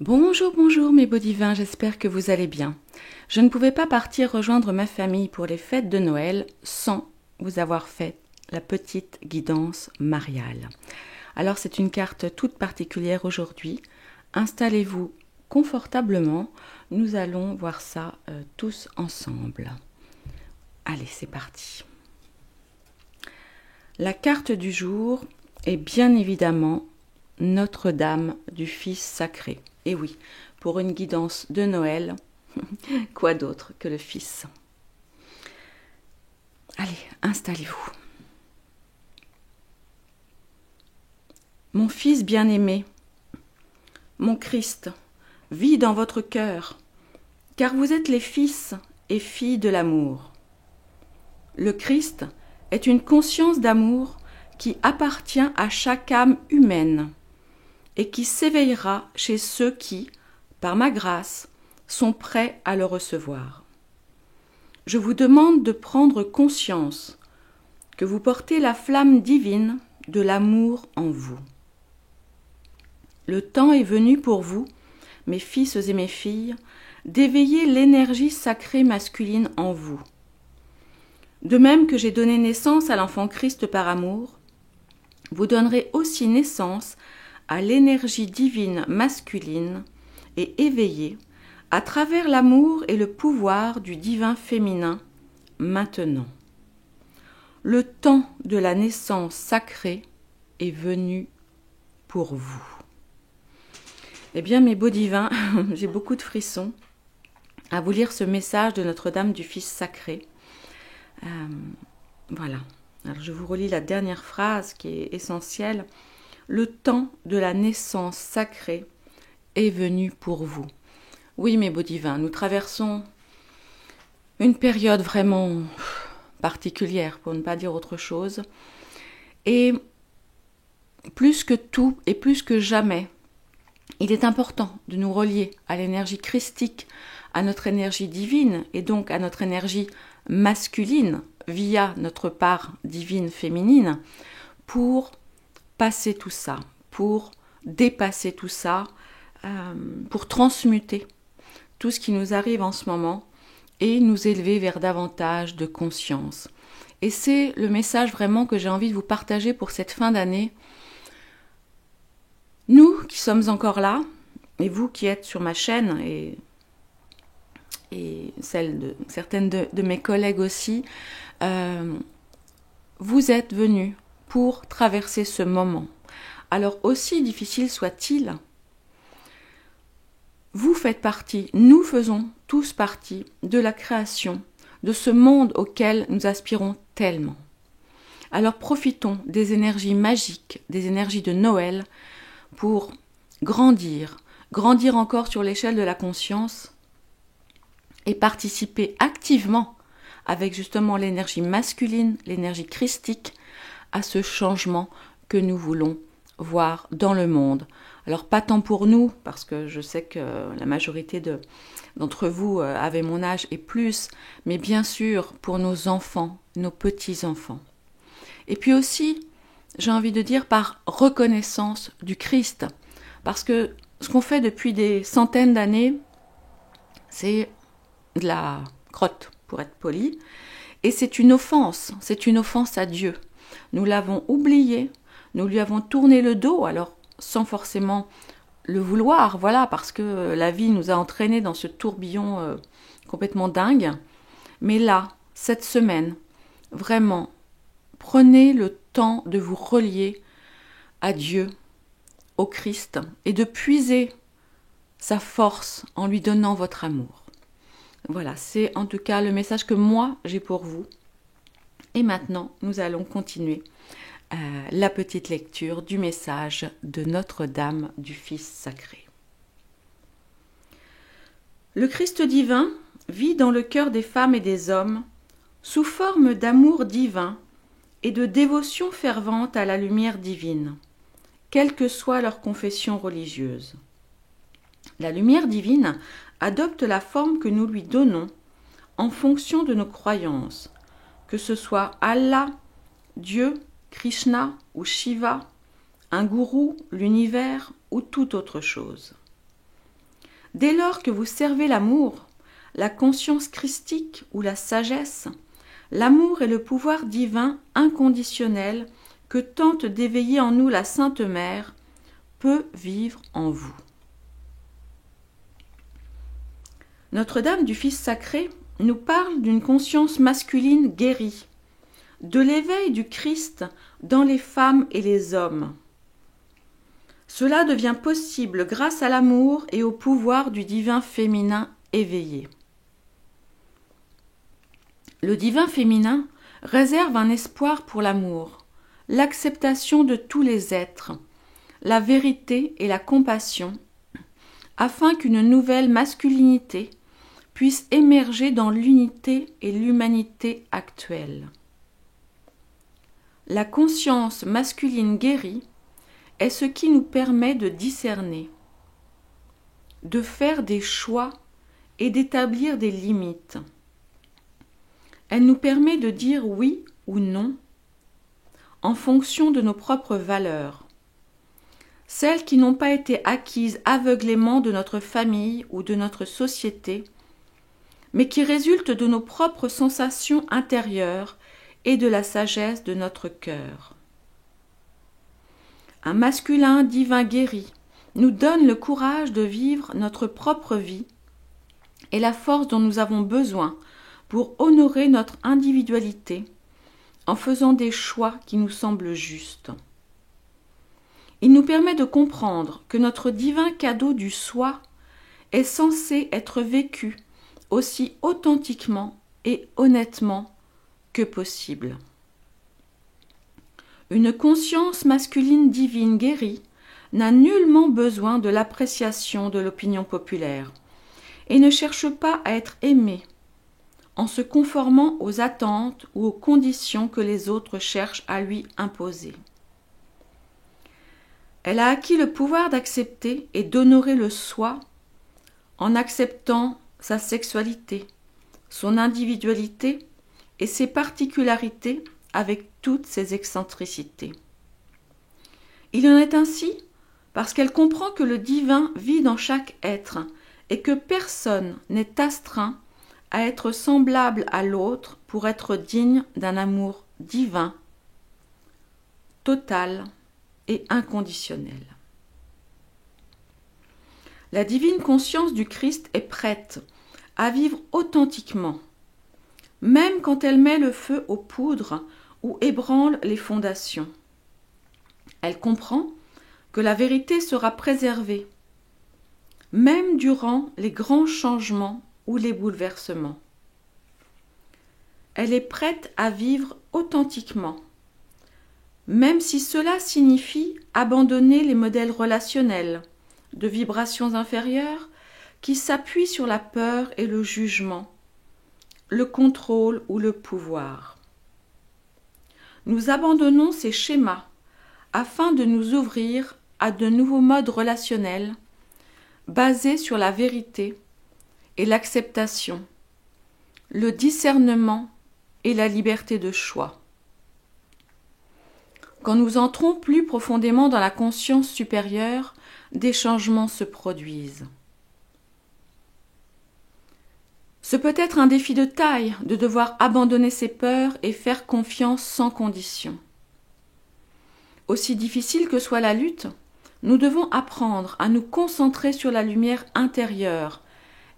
Bonjour, bonjour mes beaux divins, j'espère que vous allez bien. Je ne pouvais pas partir rejoindre ma famille pour les fêtes de Noël sans vous avoir fait la petite guidance mariale. Alors c'est une carte toute particulière aujourd'hui. Installez-vous confortablement, nous allons voir ça tous ensemble. Allez, c'est parti. La carte du jour est bien évidemment Notre-Dame du Fils sacré. Et oui, pour une guidance de Noël, quoi d'autre que le Fils? Allez, installez-vous. Mon Fils bien-aimé, mon Christ, vit dans votre cœur, car vous êtes les fils et filles de l'amour. Le Christ est une conscience d'amour qui appartient à chaque âme humaine et qui s'éveillera chez ceux qui, par ma grâce, sont prêts à le recevoir. Je vous demande de prendre conscience que vous portez la flamme divine de l'amour en vous. Le temps est venu pour vous, mes fils et mes filles, d'éveiller l'énergie sacrée masculine en vous. De même que j'ai donné naissance à l'enfant Christ par amour, vous donnerez aussi naissance à l'énergie divine masculine et éveillée à travers l'amour et le pouvoir du divin féminin maintenant. Le temps de la naissance sacrée est venu pour vous. Eh bien, mes beaux divins, j'ai beaucoup de frissons à vous lire ce message de Notre-Dame du Fils sacré. Voilà. Alors, je vous relis la dernière phrase qui est essentielle. Le temps de la naissance sacrée est venu pour vous. Oui, mes beaux divins, nous traversons une période vraiment particulière, pour ne pas dire autre chose. Et plus que tout et plus que jamais, il est important de nous relier à l'énergie christique, à notre énergie divine et donc à notre énergie masculine via notre part divine féminine pour passer tout ça, pour dépasser tout ça, pour transmuter tout ce qui nous arrive en ce moment et nous élever vers davantage de conscience. Et c'est le message vraiment que j'ai envie de vous partager pour cette fin d'année. Nous qui sommes encore là, et vous qui êtes sur ma chaîne, et celle de certaines de mes collègues aussi, vous êtes venus pour traverser ce moment. Alors aussi difficile soit-il, vous faites partie, nous faisons tous partie de la création, de ce monde auquel nous aspirons tellement. Alors profitons des énergies magiques, des énergies de Noël, pour grandir encore sur l'échelle de la conscience et participer activement avec justement l'énergie masculine, l'énergie christique, à ce changement que nous voulons voir dans le monde. Alors pas tant pour nous, parce que je sais que la majorité d'entre vous avaient mon âge et plus, mais bien sûr pour nos enfants, nos petits-enfants. Et puis aussi, j'ai envie de dire par reconnaissance du Christ, parce que ce qu'on fait depuis des centaines d'années, c'est de la crotte, pour être poli, et c'est une offense à Dieu. Nous l'avons oublié, nous lui avons tourné le dos, alors sans forcément le vouloir, voilà, parce que la vie nous a entraînés dans ce tourbillon complètement dingue. Mais là, cette semaine, vraiment, prenez le temps de vous relier à Dieu, au Christ, et de puiser sa force en lui donnant votre amour. Voilà, c'est en tout cas le message que moi j'ai pour vous. Et maintenant, nous allons continuer la petite lecture du message de Notre-Dame du Fils sacré. Le Christ divin vit dans le cœur des femmes et des hommes sous forme d'amour divin et de dévotion fervente à la lumière divine, quelle que soit leur confession religieuse. La lumière divine adopte la forme que nous lui donnons en fonction de nos croyances, que ce soit Allah, Dieu, Krishna ou Shiva, un gourou, l'univers ou toute autre chose. Dès lors que vous servez l'amour, la conscience christique ou la sagesse, l'amour est le pouvoir divin inconditionnel que tente d'éveiller en nous la Sainte Mère, peut vivre en vous. Notre-Dame du Fils sacré nous parle d'une conscience masculine guérie, de l'éveil du Christ dans les femmes et les hommes. Cela devient possible grâce à l'amour et au pouvoir du divin féminin éveillé. Le divin féminin réserve un espoir pour l'amour, l'acceptation de tous les êtres, la vérité et la compassion, afin qu'une nouvelle masculinité puisse émerger dans l'unité et l'humanité actuelle. La conscience masculine guérie est ce qui nous permet de discerner, de faire des choix et d'établir des limites. Elle nous permet de dire oui ou non en fonction de nos propres valeurs, celles qui n'ont pas été acquises aveuglément de notre famille ou de notre société, mais qui résultent de nos propres sensations intérieures et de la sagesse de notre cœur. Un masculin divin guéri nous donne le courage de vivre notre propre vie et la force dont nous avons besoin pour honorer notre individualité en faisant des choix qui nous semblent justes. Il nous permet de comprendre que notre divin cadeau du soi est censé être vécu aussi authentiquement et honnêtement que possible. Une conscience masculine divine guérie n'a nullement besoin de l'appréciation de l'opinion populaire et ne cherche pas à être aimée en se conformant aux attentes ou aux conditions que les autres cherchent à lui imposer. Elle a acquis le pouvoir d'accepter et d'honorer le soi en acceptant sa sexualité, son individualité et ses particularités avec toutes ses excentricités. Il en est ainsi parce qu'elle comprend que le divin vit dans chaque être et que personne n'est astreint à être semblable à l'autre pour être digne d'un amour divin, total et inconditionnel. La divine conscience du Christ est prête à vivre authentiquement, même quand elle met le feu aux poudres ou ébranle les fondations. Elle comprend que la vérité sera préservée, même durant les grands changements ou les bouleversements. Elle est prête à vivre authentiquement, même si cela signifie abandonner les modèles relationnels de vibrations inférieures qui s'appuient sur la peur et le jugement, le contrôle ou le pouvoir. Nous abandonnons ces schémas afin de nous ouvrir à de nouveaux modes relationnels basés sur la vérité et l'acceptation, le discernement et la liberté de choix. Quand nous entrons plus profondément dans la conscience supérieure, des changements se produisent. Ce peut être un défi de taille de devoir abandonner ses peurs et faire confiance sans condition. Aussi difficile que soit la lutte, nous devons apprendre à nous concentrer sur la lumière intérieure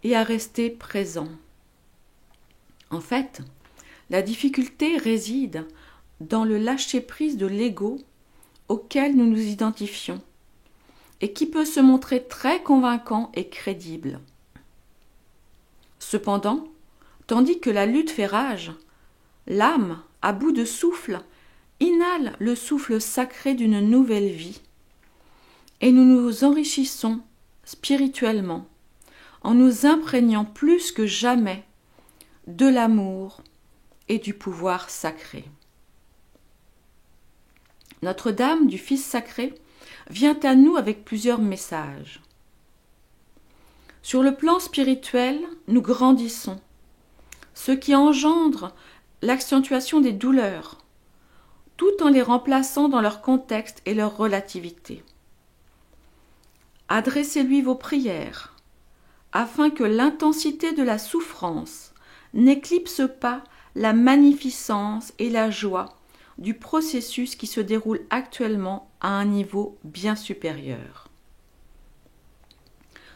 et à rester présents. En fait, la difficulté réside dans le lâcher-prise de l'ego auquel nous nous identifions et qui peut se montrer très convaincant et crédible. Cependant, tandis que la lutte fait rage, l'âme, à bout de souffle, inhale le souffle sacré d'une nouvelle vie et nous nous enrichissons spirituellement en nous imprégnant plus que jamais de l'amour et du pouvoir sacré. Notre-Dame du Fils sacré vient à nous avec plusieurs messages. Sur le plan spirituel, nous grandissons, ce qui engendre l'accentuation des douleurs, tout en les remplaçant dans leur contexte et leur relativité. Adressez-lui vos prières, afin que l'intensité de la souffrance n'éclipse pas la magnificence et la joie du processus qui se déroule actuellement à un niveau bien supérieur.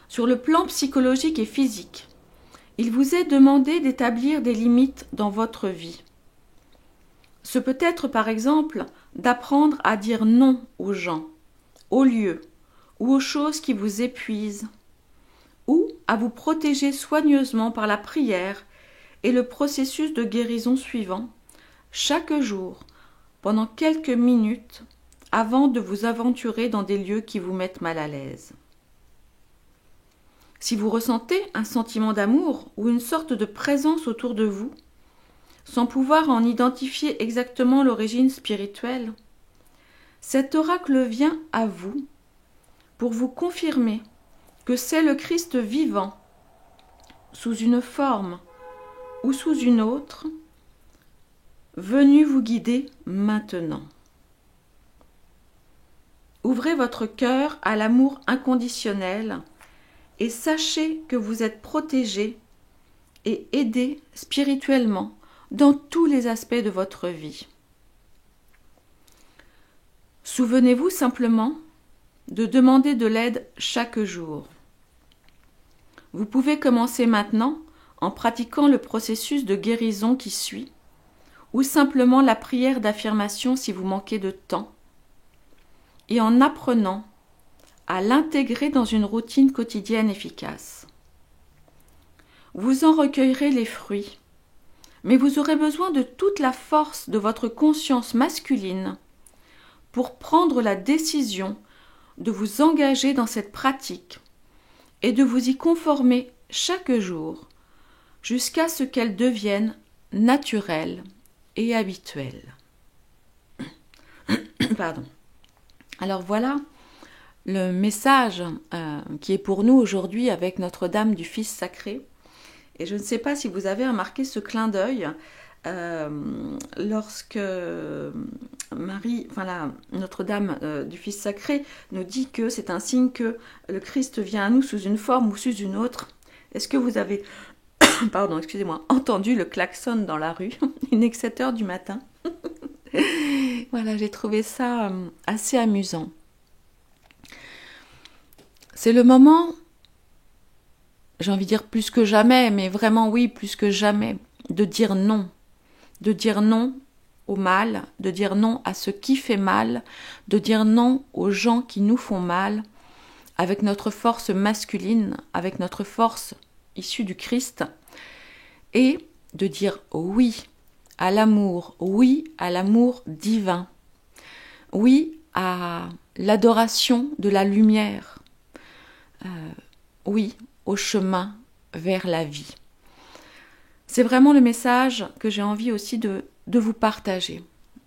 Sur le plan psychologique et physique, il vous est demandé d'établir des limites dans votre vie. Ce peut être par exemple d'apprendre à dire non aux gens, aux lieux ou aux choses qui vous épuisent, ou à vous protéger soigneusement par la prière et le processus de guérison suivant, chaque jour, pendant quelques minutes, avant de vous aventurer dans des lieux qui vous mettent mal à l'aise. Si vous ressentez un sentiment d'amour ou une sorte de présence autour de vous, sans pouvoir en identifier exactement l'origine spirituelle, cet oracle vient à vous pour vous confirmer que c'est le Christ vivant, sous une forme ou sous une autre, venu vous guider maintenant. Ouvrez votre cœur à l'amour inconditionnel et sachez que vous êtes protégé et aidé spirituellement dans tous les aspects de votre vie. Souvenez-vous simplement de demander de l'aide chaque jour. Vous pouvez commencer maintenant en pratiquant le processus de guérison qui suit, ou simplement la prière d'affirmation si vous manquez de temps, et en apprenant à l'intégrer dans une routine quotidienne efficace. Vous en recueillerez les fruits, mais vous aurez besoin de toute la force de votre conscience masculine pour prendre la décision de vous engager dans cette pratique et de vous y conformer chaque jour jusqu'à ce qu'elle devienne naturelle et habituelle. Pardon. Alors voilà le message qui est pour nous aujourd'hui avec Notre-Dame du Fils sacré. Et je ne sais pas si vous avez remarqué ce clin d'œil lorsque Notre-Dame du Fils sacré nous dit que c'est un signe que le Christ vient à nous sous une forme ou sous une autre. Est-ce que vous avez entendu le klaxon dans la rue? Il n'est que 7 heures du matin. Voilà, j'ai trouvé ça assez amusant. C'est le moment, j'ai envie de dire plus que jamais, mais vraiment oui, plus que jamais, de dire non au mal, de dire non à ce qui fait mal, de dire non aux gens qui nous font mal, avec notre force masculine, avec notre force issue du Christ, et de dire oui à l'amour divin, oui à l'adoration de la lumière, oui au chemin vers la vie. C'est vraiment le message que j'ai envie aussi de vous partager.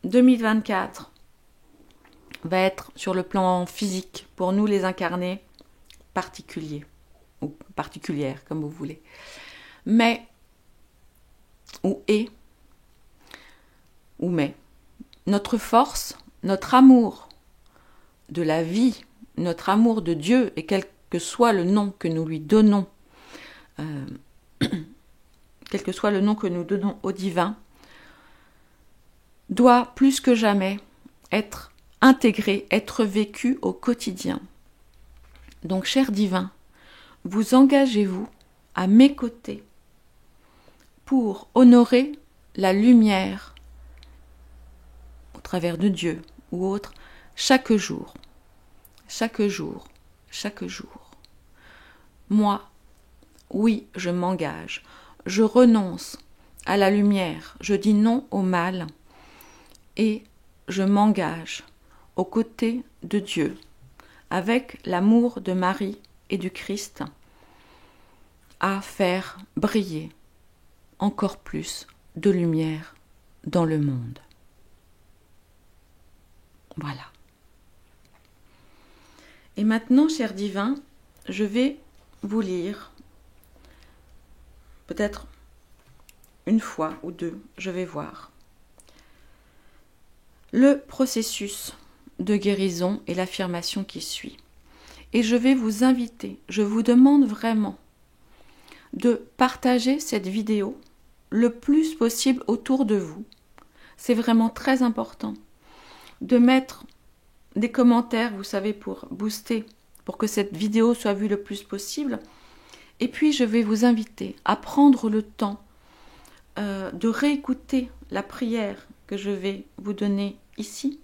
2024 va être sur le plan physique, pour nous les incarnés, particulier, ou particulière, comme vous voulez. Mais, notre force, notre amour de la vie, notre amour de Dieu, et quel que soit le nom que nous lui donnons, quel que soit le nom que nous donnons au divin, doit plus que jamais être intégré, être vécu au quotidien. Donc, cher divin, vous engagez-vous à mes côtés pour honorer la lumière au travers de Dieu ou autre, chaque jour. Moi, oui, je m'engage. Je renonce à la lumière, je dis non au mal et je m'engage aux côtés de Dieu, avec l'amour de Marie et du Christ, à faire briller encore plus de lumière dans le monde. Voilà. Et maintenant, cher divin, je vais vous lire, peut-être une fois ou deux, je vais voir, le processus de guérison et l'affirmation qui suit. Et je vais vous inviter, je vous demande vraiment de partager cette vidéo le plus possible autour de vous. C'est vraiment très important de mettre des commentaires, vous savez, pour booster, pour que cette vidéo soit vue le plus possible. Et puis, je vais vous inviter à prendre le temps de réécouter la prière que je vais vous donner ici.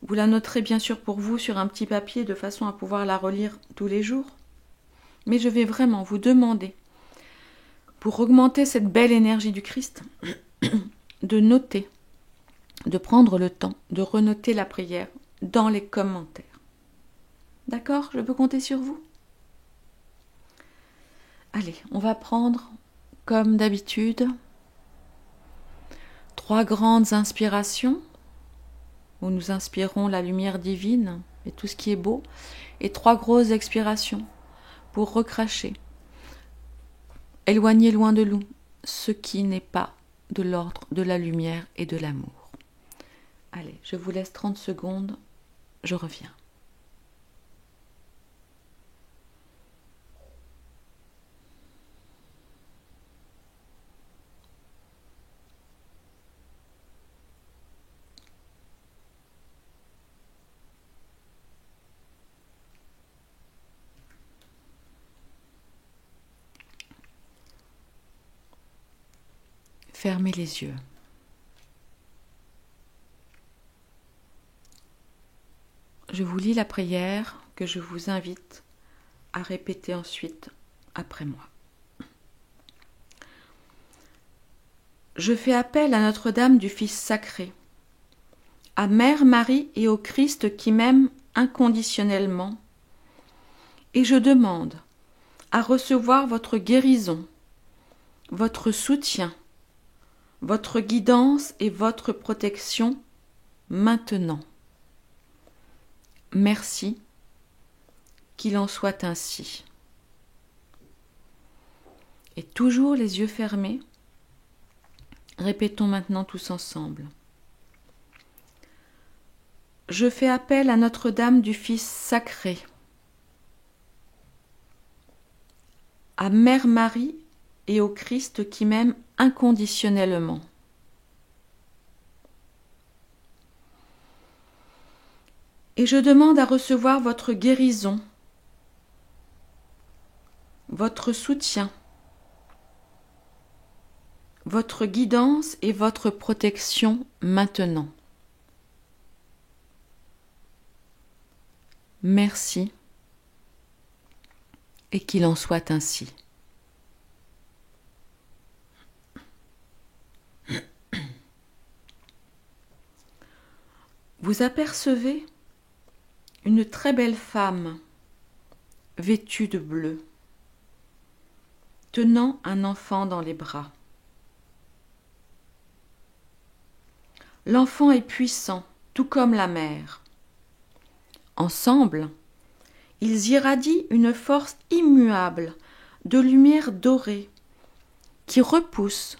Vous la noterez bien sûr pour vous sur un petit papier de façon à pouvoir la relire tous les jours. Mais je vais vraiment vous demander, pour augmenter cette belle énergie du Christ, de noter, de prendre le temps de renoter la prière dans les commentaires. D'accord? Je peux compter sur vous? Allez, on va prendre, comme d'habitude, 3 grandes inspirations, où nous inspirons la lumière divine et tout ce qui est beau, et 3 grosses expirations pour recracher. Éloigner loin de nous ce qui n'est pas de l'ordre de la lumière et de l'amour. Allez, je vous laisse 30 secondes, je reviens. Fermez les yeux. Je vous lis la prière que je vous invite à répéter ensuite après moi. Je fais appel à Notre-Dame du Fils sacré, à Mère Marie et au Christ qui m'aime inconditionnellement, et je demande à recevoir votre guérison, votre soutien, votre guidance et votre protection maintenant. Merci, qu'il en soit ainsi. Et toujours les yeux fermés, répétons maintenant tous ensemble. Je fais appel à Notre-Dame du Fils sacré, à Mère Marie et au Christ qui m'aime inconditionnellement. Et je demande à recevoir votre guérison, votre soutien, votre guidance et votre protection maintenant. Merci, et qu'il en soit ainsi. Vous apercevez une très belle femme vêtue de bleu, tenant un enfant dans les bras. L'enfant est puissant, tout comme la mère. Ensemble, ils irradient une force immuable de lumière dorée qui repousse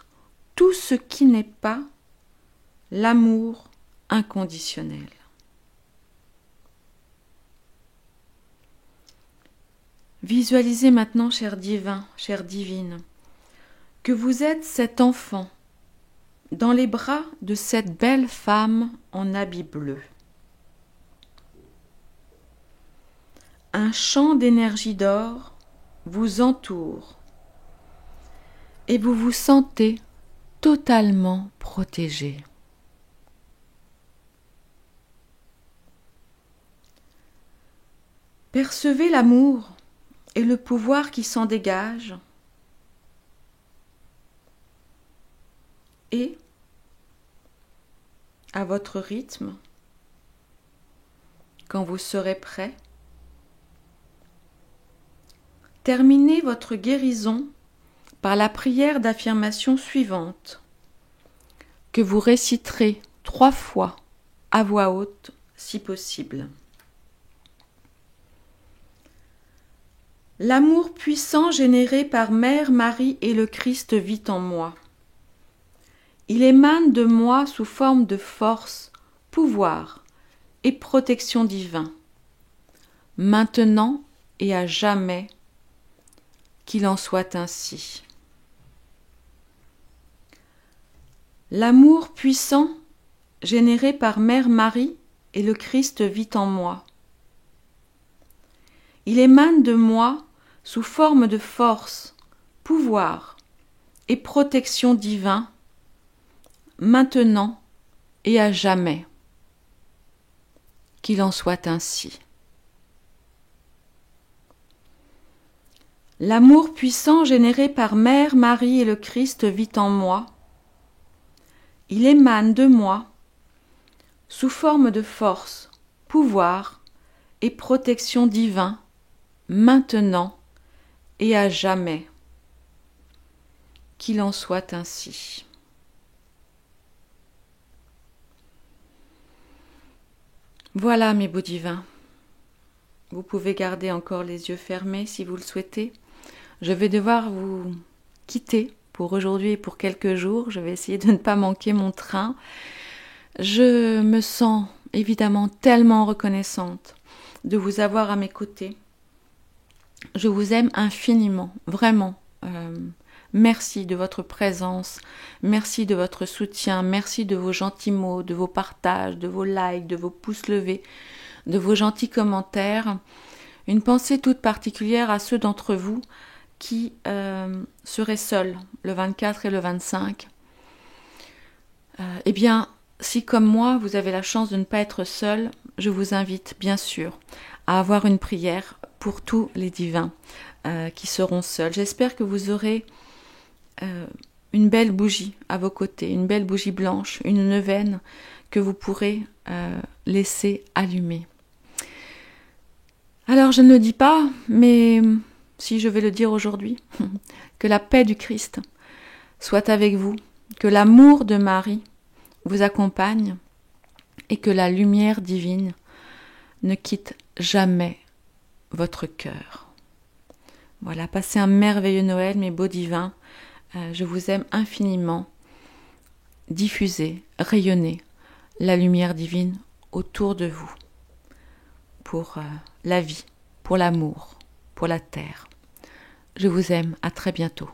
tout ce qui n'est pas l'amour inconditionnel. Visualisez maintenant, cher divin, chère divine, que vous êtes cet enfant dans les bras de cette belle femme en habit bleu. Un champ d'énergie d'or vous entoure et vous vous sentez totalement protégé. Percevez l'amour et le pouvoir qui s'en dégage et, à votre rythme, quand vous serez prêt, terminez votre guérison par la prière d'affirmation suivante, que vous réciterez 3 fois à voix haute si possible. L'amour puissant généré par Mère Marie et le Christ vit en moi. Il émane de moi sous forme de force, pouvoir et protection divin, maintenant et à jamais, Qu'il en soit ainsi. L'amour puissant, généré par Mère Marie et le Christ vit en moi. Il émane de moi sous forme de force, pouvoir et protection divin, maintenant et à jamais. Qu'il en soit ainsi. L'amour puissant généré par Mère Marie et le Christ vit en moi. Il émane de moi sous forme de force, pouvoir et protection divin, maintenant et à jamais. Qu'il en soit ainsi. Voilà mes beaux divins. Vous pouvez garder encore les yeux fermés si vous le souhaitez. Je vais devoir vous quitter pour aujourd'hui et pour quelques jours. Je vais essayer de ne pas manquer mon train. Je me sens évidemment tellement reconnaissante de vous avoir à mes côtés. Je vous aime infiniment, vraiment. Merci de votre présence, merci de votre soutien, merci de vos gentils mots, de vos partages, de vos likes, de vos pouces levés, de vos gentils commentaires. Une pensée toute particulière à ceux d'entre vous qui seraient seuls le 24 et le 25. Eh bien, si comme moi, vous avez la chance de ne pas être seul, je vous invite bien sûr à avoir une prière pour tous les divins qui seront seuls. J'espère que vous aurez une belle bougie à vos côtés, une belle bougie blanche, une neuvaine que vous pourrez laisser allumer. Alors je ne le dis pas, mais si je vais le dire aujourd'hui, que la paix du Christ soit avec vous, que l'amour de Marie vous accompagne et que la lumière divine ne quitte jamais votre cœur. Voilà, passez un merveilleux Noël, mes beaux divins. Je vous aime infiniment. Diffusez, rayonnez la lumière divine autour de vous pour la vie, pour l'amour, pour la terre. Je vous aime, à très bientôt.